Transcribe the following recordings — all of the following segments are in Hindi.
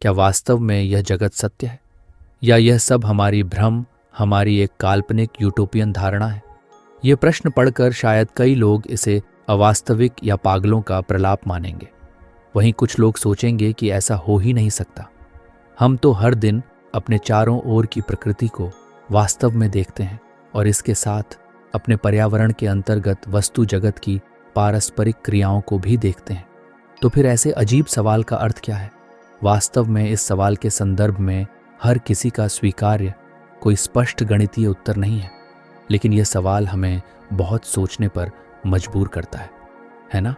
क्या वास्तव में यह जगत सत्य है, या यह सब हमारी भ्रम, हमारी एक काल्पनिक यूटोपियन धारणा है? ये प्रश्न पढ़कर शायद कई लोग इसे अवास्तविक या पागलों का प्रलाप मानेंगे। वहीं कुछ लोग सोचेंगे कि ऐसा हो ही नहीं सकता। हम तो हर दिन अपने चारों ओर की प्रकृति को वास्तव में देखते हैं और इसके साथ अपने पर्यावरण के अंतर्गत वस्तु जगत की पारस्परिक क्रियाओं को भी देखते हैं। तो फिर ऐसे अजीब सवाल का अर्थ क्या है? वास्तव में इस सवाल के संदर्भ में हर किसी का स्वीकार्य कोई स्पष्ट गणितीय उत्तर नहीं है, लेकिन यह सवाल हमें बहुत सोचने पर मजबूर करता है ना?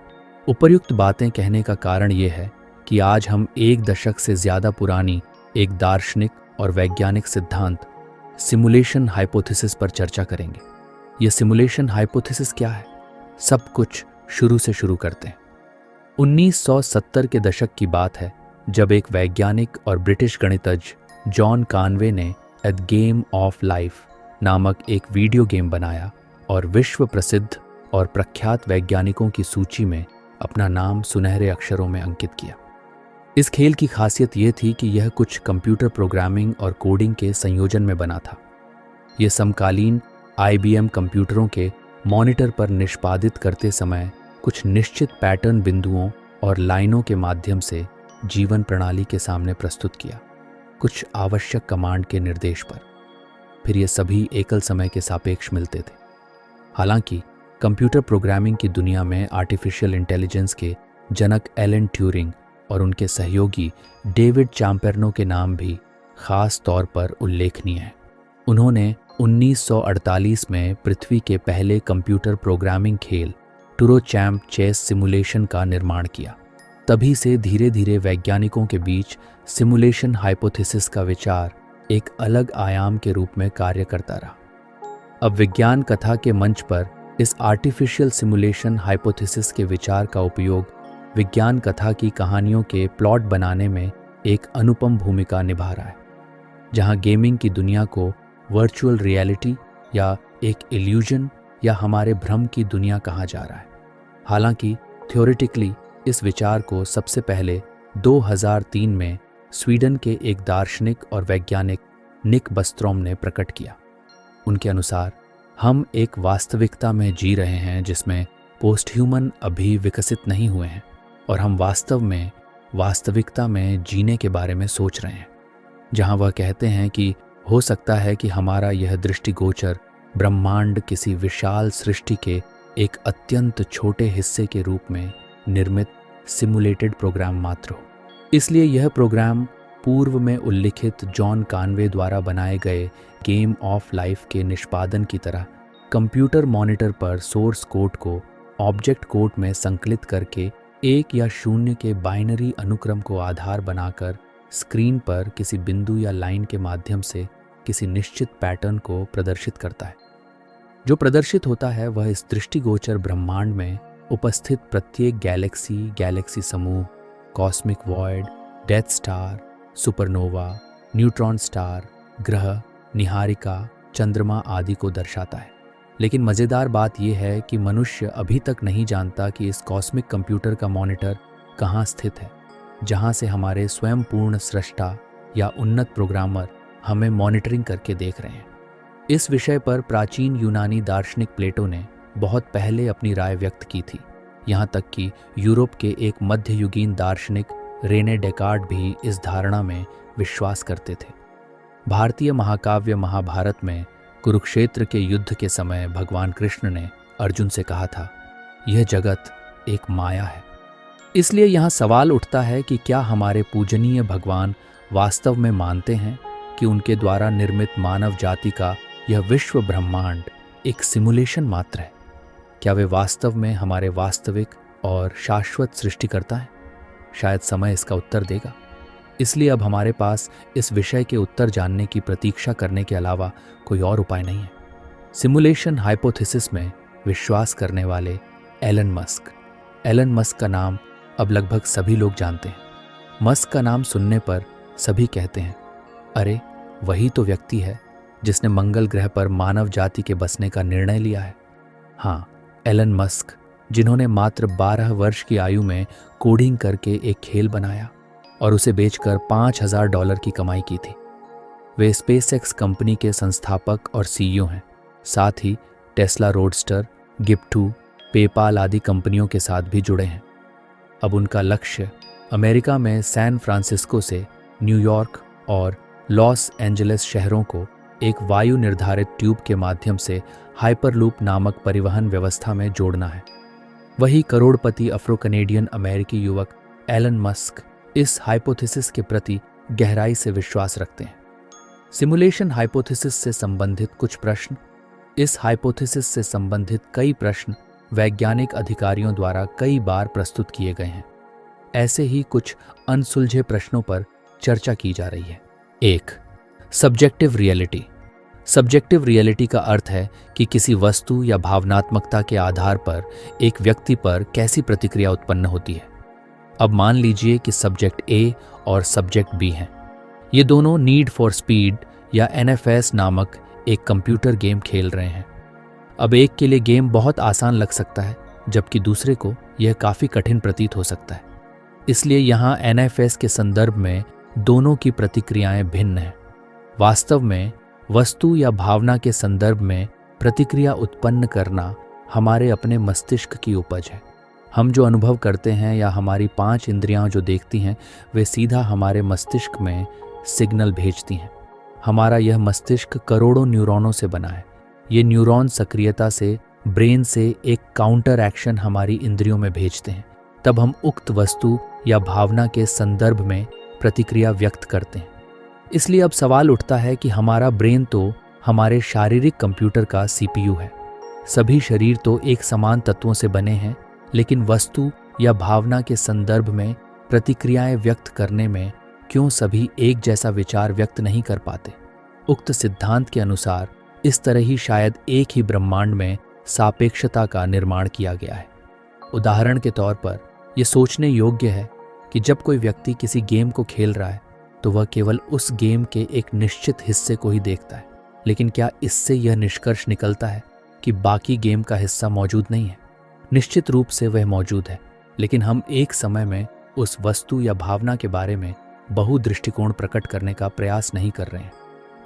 उपर्युक्त बातें कहने का कारण यह है कि आज हम 1 दशक से ज्यादा पुरानी एक दार्शनिक और वैज्ञानिक सिद्धांत सिमुलेशन हाइपोथेसिस पर चर्चा करेंगे। यह सिमुलेशन हाइपोथेसिस क्या है? सब कुछ शुरू से शुरू करते हैं। 1970 के दशक की बात है जब एक वैज्ञानिक और ब्रिटिश गणितज्ञ जॉन कानवे ने द गेम ऑफ लाइफ नामक एक वीडियो गेम बनाया और विश्व प्रसिद्ध और प्रख्यात वैज्ञानिकों की सूची में अपना नाम सुनहरे अक्षरों में अंकित किया। इस खेल की खासियत यह थी कि यह कुछ कंप्यूटर प्रोग्रामिंग और कोडिंग के संयोजन में बना था। यह समकालीन IBM कंप्यूटरों के मॉनिटर पर निष्पादित करते समय कुछ निश्चित पैटर्न बिंदुओं और लाइनों के माध्यम से जीवन प्रणाली के सामने प्रस्तुत किया, कुछ आवश्यक कमांड के निर्देश पर। फिर ये सभी एकल समय के सापेक्ष मिलते थे। हालांकि कंप्यूटर प्रोग्रामिंग की दुनिया में आर्टिफिशियल इंटेलिजेंस के जनक एलन ट्यूरिंग और उनके सहयोगी डेविड चैम्पेर्नो के नाम भी खास तौर पर उल्लेखनीय हैं। उन्होंने 1948 में पृथ्वी के पहले कंप्यूटर प्रोग्रामिंग खेल टूरोचैम्प चेस सिमुलेशन का निर्माण किया। तभी से धीरे धीरे वैज्ञानिकों के बीच सिमुलेशन हाइपोथेसिस का विचार एक अलग आयाम के रूप में कार्य करता रहा। अब विज्ञान कथा के मंच पर इस आर्टिफिशियल सिमुलेशन हाइपोथेसिस के विचार का उपयोग विज्ञान कथा की कहानियों के प्लॉट बनाने में एक अनुपम भूमिका निभा रहा है, जहां गेमिंग की दुनिया को वर्चुअल रियलिटी या एक इल्यूजन या हमारे भ्रम की दुनिया कहा जा रहा है। हालांकि थ्योरेटिकली इस विचार को सबसे पहले 2003 में स्वीडन के एक दार्शनिक और वैज्ञानिक निक बस्ट्रॉम ने प्रकट किया। उनके अनुसार हम एक वास्तविकता में जी रहे हैं जिसमें पोस्टह्यूमन अभी विकसित नहीं हुए हैं और हम वास्तव में वास्तविकता में जीने के बारे में सोच रहे हैं, जहां वह कहते हैं कि हो सकता है कि हमारा यह दृष्टिगोचर ब्रह्मांड किसी विशाल सृष्टि के एक अत्यंत छोटे हिस्से के रूप में निर्मित सिमुलेटेड प्रोग्राम मात्र हो। इसलिए यह प्रोग्राम पूर्व में उल्लिखित जॉन कानवे द्वारा बनाए गए गेम ऑफ लाइफ के निष्पादन की तरह कंप्यूटर मॉनिटर पर सोर्स कोड को ऑब्जेक्ट कोड में संकलित करके 1 या 0 के बाइनरी अनुक्रम को आधार बनाकर स्क्रीन पर किसी बिंदु या लाइन के माध्यम से किसी निश्चित पैटर्न को प्रदर्शित करता है। जो प्रदर्शित होता है वह इस दृष्टिगोचर ब्रह्मांड में उपस्थित प्रत्येक गैलेक्सी समूह, cosmic void, death star, supernova, neutron star, ग्रह, निहारिका, चंद्रमा आदि को दर्शाता है। लेकिन मज़ेदार बात यह है कि मनुष्य अभी तक नहीं जानता कि इस कॉस्मिक कंप्यूटर का मॉनिटर कहाँ स्थित है, जहाँ से हमारे स्वयं पूर्ण सृष्टा या उन्नत प्रोग्रामर हमें मॉनिटरिंग करके देख रहे हैं। इस विषय पर प्राचीन यूनानी दार्शनिक प्लेटो ने बहुत पहले अपनी राय व्यक्त की थी। यहाँ तक कि यूरोप के एक मध्ययुगीन दार्शनिक रेने डेकार्ट भी इस धारणा में विश्वास करते थे। भारतीय महाकाव्य महाभारत में कुरुक्षेत्र के युद्ध के समय भगवान कृष्ण ने अर्जुन से कहा था, यह जगत एक माया है। इसलिए यहाँ सवाल उठता है कि क्या हमारे पूजनीय भगवान वास्तव में मानते हैं कि उनके द्वारा निर्मित मानव जाति का यह विश्व ब्रह्मांड एक सिमुलेशन मात्र है? क्या वे वास्तव में हमारे वास्तविक और शाश्वत सृष्टिकर्ता हैं? शायद समय इसका उत्तर देगा। इसलिए अब हमारे पास इस विषय के उत्तर जानने की प्रतीक्षा करने के अलावा कोई और उपाय नहीं है। सिमुलेशन हाइपोथेसिस में विश्वास करने वाले एलन मस्क का नाम अब लगभग सभी लोग जानते हैं। मस्क का नाम सुनने पर सभी कहते हैं, अरे वही तो व्यक्ति है जिसने मंगल ग्रह पर मानव जाति के बसने का निर्णय लिया है। हाँ, एलन मस्क, जिन्होंने मात्र 12 वर्ष की आयु में कोडिंग करके एक खेल बनाया और उसे बेचकर $5000 की कमाई की थी। वे स्पेसएक्स कंपनी के संस्थापक और सीईओ हैं। साथ ही टेस्ला रोडस्टर, गिफ्ट, पेपाल आदि कंपनियों के साथ भी जुड़े हैं। अब उनका लक्ष्य अमेरिका में सैन फ्रांसिस्को से न्यूयॉर्क और लॉस एंजलिस शहरों को एक वायु निर्धारित ट्यूब के माध्यम से हाइपरलूप नामक परिवहन व्यवस्था में जोड़ना है। वही करोड़पति अफ्रो कनेडियन अमेरिकी युवक एलन मस्क इस हाइपोथेसिस के प्रति गहराई से विश्वास रखते हैं। सिमुलेशन हाइपोथेसिस से संबंधित कुछ प्रश्न। इस हाइपोथेसिस से संबंधित कई प्रश्न वैज्ञानिक अधिकारियों द्वारा कई बार प्रस्तुत किए गए हैं। ऐसे ही कुछ अनसुलझे प्रश्नों पर चर्चा की जा रही है। 1. Subjective reality. सब्जेक्टिव रियलिटी का अर्थ है कि किसी वस्तु या भावनात्मकता के आधार पर एक व्यक्ति पर कैसी प्रतिक्रिया उत्पन्न होती है। अब मान लीजिए कि सब्जेक्ट ए और सब्जेक्ट बी हैं। ये दोनों नीड फॉर स्पीड या NFS नामक एक कंप्यूटर गेम खेल रहे हैं। अब एक के लिए गेम बहुत आसान लग सकता है, जबकि दूसरे को यह काफ़ी कठिन प्रतीत हो सकता है। इसलिए यहाँ NFS के संदर्भ में दोनों की प्रतिक्रियाएं भिन्न हैं। वास्तव में वस्तु या भावना के संदर्भ में प्रतिक्रिया उत्पन्न करना हमारे अपने मस्तिष्क की उपज है। हम जो अनुभव करते हैं या हमारी 5 इंद्रियां जो देखती हैं, वे सीधा हमारे मस्तिष्क में सिग्नल भेजती हैं। हमारा यह मस्तिष्क करोड़ों न्यूरॉनों से बना है। ये न्यूरॉन सक्रियता से ब्रेन से एक काउंटर एक्शन हमारी इंद्रियों में भेजते हैं। तब हम उक्त वस्तु या भावना के संदर्भ में प्रतिक्रिया व्यक्त करते हैं। इसलिए अब सवाल उठता है कि हमारा ब्रेन तो हमारे शारीरिक कंप्यूटर का CPU है। सभी शरीर तो एक समान तत्वों से बने हैं, लेकिन वस्तु या भावना के संदर्भ में प्रतिक्रियाएं व्यक्त करने में क्यों सभी एक जैसा विचार व्यक्त नहीं कर पाते? उक्त सिद्धांत के अनुसार इस तरह ही शायद एक ही ब्रह्मांड में सापेक्षता का निर्माण किया गया है। उदाहरण के तौर पर यह सोचने योग्य है कि जब कोई व्यक्ति किसी गेम को खेल रहा है तो वह केवल उस गेम के एक निश्चित हिस्से को ही देखता है। लेकिन क्या इससे यह निष्कर्ष निकलता है कि बाकी गेम का हिस्सा मौजूद नहीं है? निश्चित रूप से वह मौजूद है, लेकिन हम एक समय में उस वस्तु या भावना के बारे में बहुदृष्टिकोण प्रकट करने का प्रयास नहीं कर रहे हैं।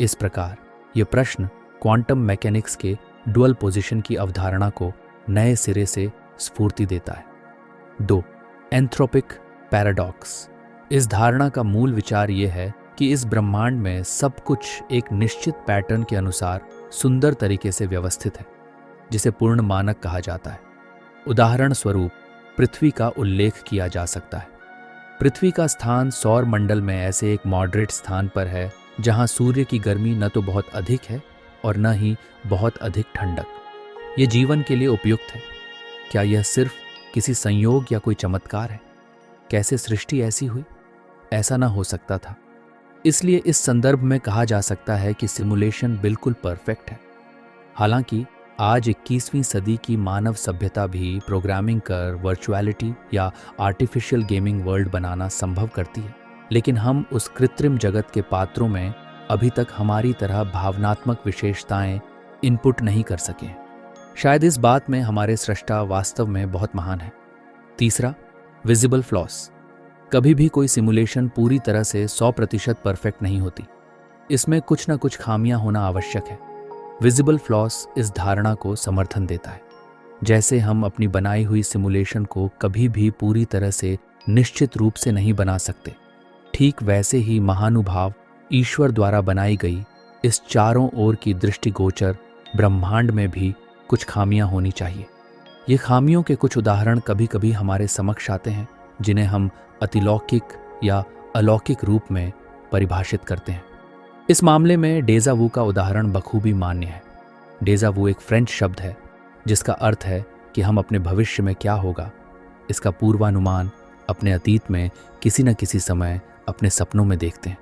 इस प्रकार यह प्रश्न क्वांटम मैकेनिक्स के डुअल पोजीशन की अवधारणा को नए सिरे से स्फूर्ति देता है। 2. Anthropic paradox. इस धारणा का मूल विचार यह है कि इस ब्रह्मांड में सब कुछ एक निश्चित पैटर्न के अनुसार सुंदर तरीके से व्यवस्थित है, जिसे पूर्ण मानक कहा जाता है। उदाहरण स्वरूप पृथ्वी का उल्लेख किया जा सकता है। पृथ्वी का स्थान सौर मंडल में ऐसे एक मॉडरेट स्थान पर है जहां सूर्य की गर्मी न तो बहुत अधिक है और न ही बहुत अधिक ठंडक। ये जीवन के लिए उपयुक्त है। क्या यह सिर्फ किसी संयोग या कोई चमत्कार है? कैसे सृष्टि ऐसी हुई? ऐसा ना हो सकता था। इसलिए इस संदर्भ में कहा जा सकता है कि सिमुलेशन बिल्कुल परफेक्ट है। हालांकि आज 21वीं सदी की मानव सभ्यता भी प्रोग्रामिंग कर वर्चुअलिटी या आर्टिफिशियल गेमिंग वर्ल्ड बनाना संभव करती है, लेकिन हम उस कृत्रिम जगत के पात्रों में अभी तक हमारी तरह भावनात्मक विशेषताएं इनपुट नहीं कर सके। शायद इस बात में हमारे सृष्टा वास्तव में बहुत महान है। 3. Visible floss. कभी भी कोई सिमुलेशन पूरी तरह से 100% परफेक्ट नहीं होती। इसमें कुछ न कुछ खामियां होना आवश्यक है। विजिबल फ्लॉस इस धारणा को समर्थन देता है। जैसे हम अपनी बनाई हुई सिमुलेशन को कभी भी पूरी तरह से निश्चित रूप से नहीं बना सकते, ठीक वैसे ही महानुभाव ईश्वर द्वारा बनाई गई इस चारों ओर की दृष्टिगोचर ब्रह्मांड में भी कुछ खामियां होनी चाहिए। ये खामियों के कुछ उदाहरण कभी कभी हमारे समक्ष आते हैं, जिन्हें हम अतिलौकिक या अलौकिक रूप में परिभाषित करते हैं। इस मामले में डेजा वू का उदाहरण बखूबी मान्य है। डेजा वू एक फ्रेंच शब्द है जिसका अर्थ है कि हम अपने भविष्य में क्या होगा इसका पूर्वानुमान अपने अतीत में किसी न किसी समय अपने सपनों में देखते हैं।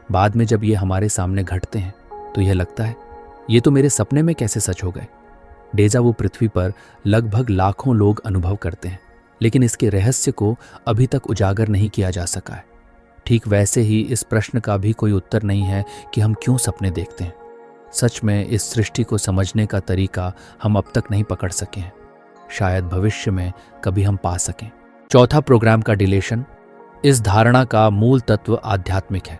बाद में जब ये हमारे सामने घटते हैं तो यह लगता है ये तो मेरे सपने में कैसे सच हो गए। डेजा वू पृथ्वी पर लगभग लाखों लोग अनुभव करते हैं, लेकिन इसके रहस्य को अभी तक उजागर नहीं किया जा सका है। ठीक वैसे ही इस प्रश्न का भी कोई उत्तर नहीं है कि हम क्यों सपने देखते हैं। सच में इस सृष्टि को समझने का तरीका हम अब तक नहीं पकड़ सके हैं। शायद भविष्य में कभी हम पा सकें। चौथा प्रोग्राम का डिलेशन। इस धारणा का मूल तत्व आध्यात्मिक है।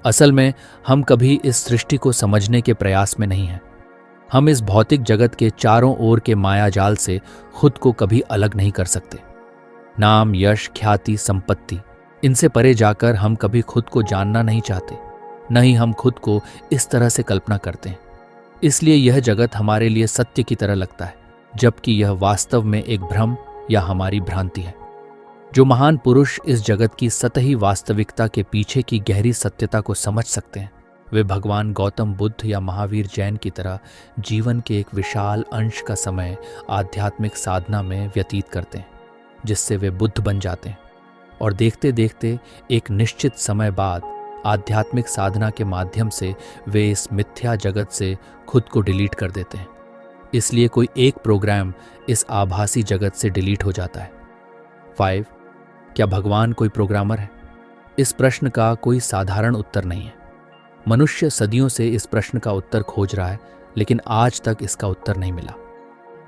असल में हम कभी इस सृष्टि को समझने के प्रयास में नहीं हैं। हम इस भौतिक जगत के चारों ओर के मायाजाल से खुद को कभी अलग नहीं कर सकते। नाम, यश, ख्याति, संपत्ति, इनसे परे जाकर हम कभी खुद को जानना नहीं चाहते, न ही हम खुद को इस तरह से कल्पना करते हैं। इसलिए यह जगत हमारे लिए सत्य की तरह लगता है, जबकि यह वास्तव में एक भ्रम या हमारी भ्रांति है। जो महान पुरुष इस जगत की सतही वास्तविकता के पीछे की गहरी सत्यता को समझ सकते हैं, वे भगवान गौतम बुद्ध या महावीर जैन की तरह जीवन के एक विशाल अंश का समय आध्यात्मिक साधना में व्यतीत करते हैं, जिससे वे बुद्ध बन जाते हैं और देखते देखते एक निश्चित समय बाद आध्यात्मिक साधना के माध्यम से वे इस मिथ्या जगत से खुद को डिलीट कर देते हैं। इसलिए कोई एक प्रोग्राम इस आभासी जगत से डिलीट हो जाता है। 5. क्या भगवान कोई प्रोग्रामर है? इस प्रश्न का कोई साधारण उत्तर नहीं है। मनुष्य सदियों से इस प्रश्न का उत्तर खोज रहा है, लेकिन आज तक इसका उत्तर नहीं मिला।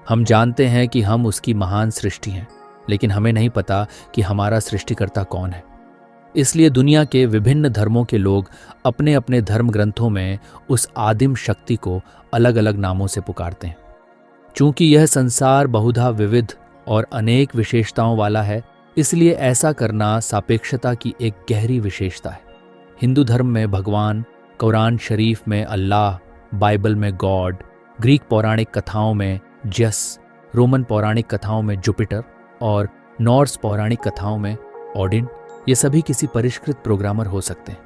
हम जानते हैं कि हम उसकी महान सृष्टि हैं, लेकिन हमें नहीं पता कि हमारा सृष्टिकर्ता कौन है। इसलिए दुनिया के विभिन्न धर्मों के लोग अपने अपने धर्म ग्रंथों में उस आदिम शक्ति को अलग अलग नामों से पुकारते हैं। चूंकि यह संसार बहुधा विविध और अनेक विशेषताओं वाला है, इसलिए ऐसा करना सापेक्षता की एक गहरी विशेषता है। हिंदू धर्म में भगवान, कुरान शरीफ में अल्लाह, बाइबल में गॉड, ग्रीक पौराणिक कथाओं में जस, रोमन पौराणिक कथाओं में जुपिटर और नॉर्स पौराणिक कथाओं में ओडिन, ये सभी किसी परिष्कृत प्रोग्रामर हो सकते हैं।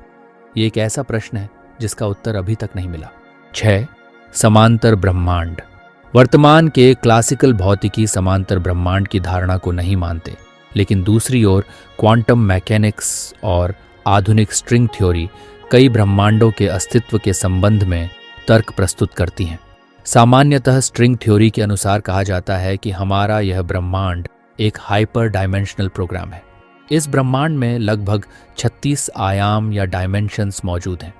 ये एक ऐसा प्रश्न है जिसका उत्तर अभी तक नहीं मिला। 6. समांतर ब्रह्मांड। वर्तमान के क्लासिकल भौतिकी समांतर ब्रह्मांड की धारणा को नहीं मानते, लेकिन दूसरी ओर क्वांटम मैकेनिक्स और आधुनिक स्ट्रिंग थ्योरी कई ब्रह्मांडों के अस्तित्व के संबंध में तर्क प्रस्तुत करती हैं। सामान्यतः स्ट्रिंग थ्योरी के अनुसार कहा जाता है कि हमारा यह ब्रह्मांड एक हाइपर डायमेंशनल प्रोग्राम है। इस ब्रह्मांड में लगभग 36 आयाम या डायमेंशंस मौजूद हैं,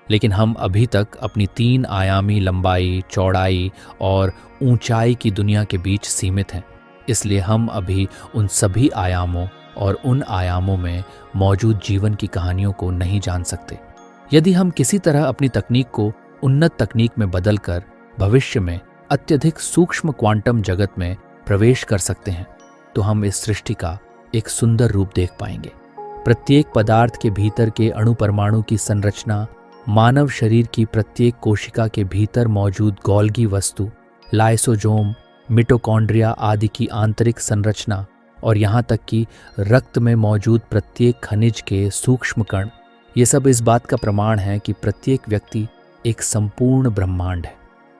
लेकिन हम अभी तक अपनी 3 आयामी लंबाई, चौड़ाई और ऊंचाई की दुनिया के बीच सीमित हैं। इसलिए हम अभी उन सभी आयामों और उन आयामों में मौजूद जीवन की कहानियों को नहीं जान सकते। यदि हम किसी तरह अपनी तकनीक को उन्नत तकनीक में बदलकर भविष्य में अत्यधिक सूक्ष्म क्वांटम जगत में प्रवेश कर सकते हैं, तो हम इस सृष्टि का एक सुंदर रूप देख पाएंगे। प्रत्येक पदार्थ के भीतर के अणु परमाणु की संरचना, मानव शरीर की प्रत्येक कोशिका के भीतर मौजूद गोल्गी वस्तु, लाइसोजोम, मिटोकॉन्ड्रिया आदि की आंतरिक संरचना और यहाँ तक कि रक्त में मौजूद प्रत्येक खनिज के सूक्ष्म कण, ये सब इस बात का प्रमाण है कि प्रत्येक व्यक्ति एक संपूर्ण ब्रह्मांड है।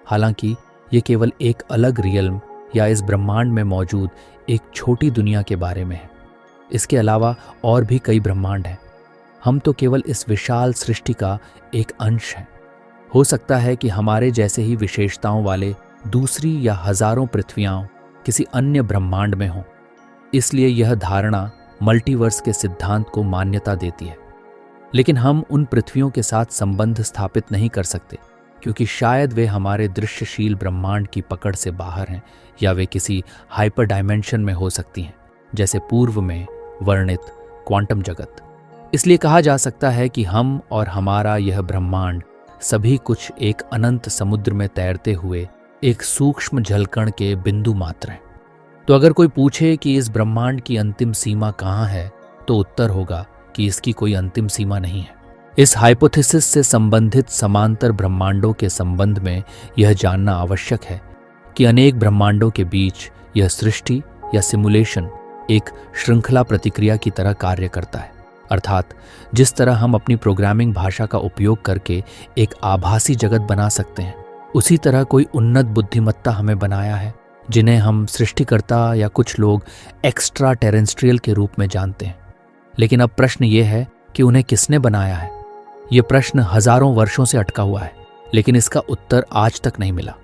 हालांकि ये केवल एक अलग रियल्म या इस ब्रह्मांड में मौजूद एक छोटी दुनिया के बारे में है। इसके अलावा और भी कई ब्रह्मांड हैं। हम तो केवल इस विशाल सृष्टि का एक अंश हैं। हो सकता है कि हमारे जैसे ही विशेषताओं वाले दूसरी या हजारों पृथ्वियां किसी अन्य ब्रह्मांड में हों। इसलिए यह धारणा मल्टीवर्स के सिद्धांत को मान्यता देती है। लेकिन हम उन पृथ्वियों के साथ संबंध स्थापित नहीं कर सकते, क्योंकि शायद वे हमारे दृश्यशील ब्रह्मांड की पकड़ से बाहर हैं, या वे किसी हाइपर डायमेंशन में हो सकती हैं, जैसे पूर्व में वर्णित क्वांटम जगत। इसलिए कहा जा सकता है कि हम और हमारा यह ब्रह्मांड सभी कुछ एक अनंत समुद्र में तैरते हुए एक सूक्ष्म जलकण के बिंदु मात्र हैं। तो अगर कोई पूछे कि इस ब्रह्मांड की अंतिम सीमा कहाँ है, तो उत्तर होगा कि इसकी कोई अंतिम सीमा नहीं है। इस हाइपोथेसिस से संबंधित समांतर ब्रह्मांडों के संबंध में यह जानना आवश्यक है कि अनेक ब्रह्मांडों के बीच यह सृष्टि या सिमुलेशन एक श्रृंखला प्रतिक्रिया की तरह कार्य करता है। अर्थात जिस तरह हम अपनी प्रोग्रामिंग भाषा का उपयोग करके एक आभासी जगत बना सकते हैं, उसी तरह कोई उन्नत बुद्धिमत्ता हमें बनाया है, जिन्हें हम सृष्टिकर्ता या कुछ लोग एक्स्ट्रा टेरेंस्ट्रियल के रूप में जानते हैं। लेकिन अब प्रश्न ये है कि उन्हें किसने बनाया है। ये प्रश्न हजारों वर्षों से अटका हुआ है, लेकिन इसका उत्तर आज तक नहीं मिला।